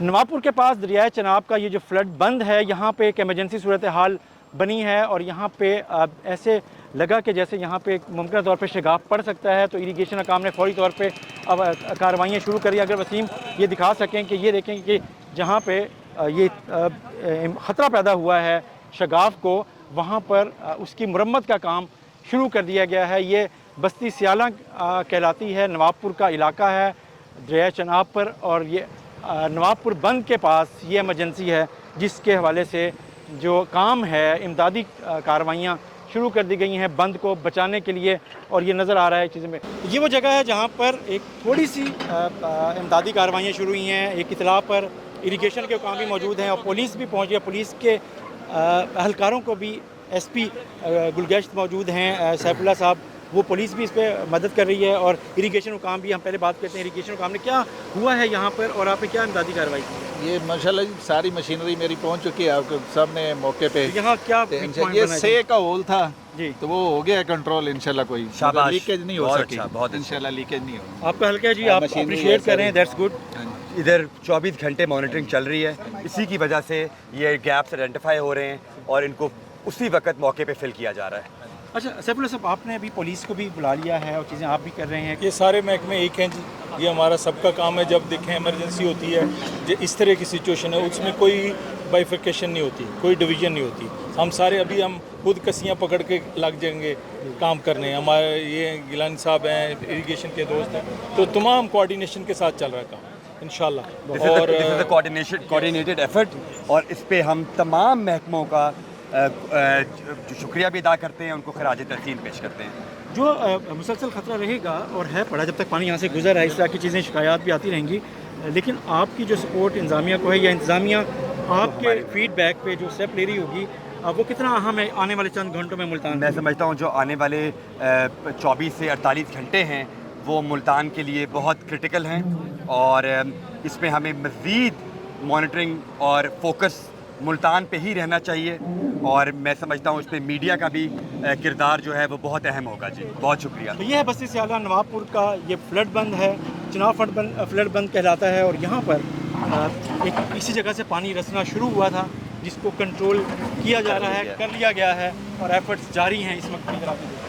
नवाबपुर के पास दरियाए चनाब का ये जो फ्लड बंद है, यहाँ पे एक एमरजेंसी सूरत हाल बनी है और यहाँ पे ऐसे लगा कि जैसे यहाँ पे मुमकिन तौर पे शगाफ पड़ सकता है, तो इरिगेशन का काम ने फौरी तौर पे अब कार्रवाइयाँ शुरू करी। अगर वसीम ये दिखा सकें कि ये देखें कि जहाँ पे ये ख़तरा पैदा हुआ है शगाफ को, वहाँ पर उसकी मुरम्मत का काम शुरू कर दिया गया है। ये बस्ती सियाला कहलाती है, नवाबपुर का इलाका है दरियाए चनाब पर, और ये नवाबपुर बंद के पास ये एमरजेंसी है जिसके हवाले से जो काम है, इमदादी कार्रवाइयाँ शुरू कर दी गई हैं बंद को बचाने के लिए। और ये नज़र आ रहा है चीज़ें में, ये वो जगह है जहाँ पर एक थोड़ी सी इमदादी कार्रवाइयाँ शुरू हुई हैं। एक इतला पर इरिगेशन के काम भी मौजूद हैं और पुलिस भी पहुँच गई। पुलिस के अहलकारों को भी SP गुलगश्त मौजूद हैं, सैफुल्लाह साहब, वो पुलिस भी इस पर मदद कर रही है। और इरिगेशन का काम भी, हम पहले बात करते हैं इरिगेशन का काम ने क्या हुआ है यहाँ पर और आपने क्या इमदादी कार्रवाई की? ये माशाल्लाह जी सारी मशीनरी मेरी पहुँच चुकी है आपके सामने मौके पे। यहाँ क्या ये से का होल था जी, तो वो हो गया कंट्रोल इंशाल्लाह। कोई लीकेज नहीं हो सकी, बहुत इंशाल्लाह लीकेज नहीं हो। आपका हल्का जी, आप अप्रिशिएट कर रहे हैं, दैट्स गुड। इधर 24 घंटे मॉनिटरिंग चल रही है, इसी की वजह से ये गैप्स आइडेंटिफाई हो रहे हैं और इनको उसी वक्त मौके पे फिल किया जा रहा है। अच्छा सैफुल्लाह साहब, आपने अभी पुलिस को भी बुला लिया है और चीज़ें आप भी कर रहे हैं। ये सारे महकमे एक हैं जी, ये हमारा सबका काम है। जब देखें इमरजेंसी होती है, जो इस तरह की सिचुएशन है, उसमें कोई बाइफिकेशन नहीं होती, कोई डिवीज़न नहीं होती। हम सारे अभी हम खुद कसियाँ पकड़ के लग जाएंगे काम करने। हमारे ये गिलानी साहब हैं, इरिगेशन के दोस्त हैं, तो तमाम कोऑर्डिनेशन के साथ चल रहा है काम इंशाल्लाह। और कोऑर्डिनेटेड एफर्ट, और इस पे हम तमाम महकमों का शुक्रिया भी अदा करते हैं, उनको खराज तहसीन पेश करते हैं। जो मुसलसल ख़तरा रहेगा और है पड़ा, जब तक पानी यहाँ से गुजर रहा है, इस तरह की चीज़ें शिकायत भी आती रहेंगी, लेकिन आपकी जो सपोर्ट इंतज़ामिया को है या इंतज़ामिया आपके फीडबैक पे जो स्टेप ले रही होगी, वो कितना अहम है आने वाले चंद घंटों में मुल्तान? मैं समझता हूँ जो आने वाले 24 से 48 घंटे हैं वो मुल्तान के लिए बहुत क्रिटिकल हैं, और इसमें हमें मज़ीद मॉनिटरिंग और फोकस मुल्तान पे ही रहना चाहिए। और मैं समझता हूँ इस पर मीडिया का भी किरदार जो है वो बहुत अहम होगा जी। बहुत शुक्रिया। तो ये है बस्ती सियाला नवाबपुर का ये फ्लड बंद है, चनाब फ्लड बंद कहलाता है। और यहाँ पर एक इसी जगह से पानी रसना शुरू हुआ था जिसको कंट्रोल किया जा रहा है, कर लिया गया है और एफर्ट्स जारी हैं इस वक्त की तरफ।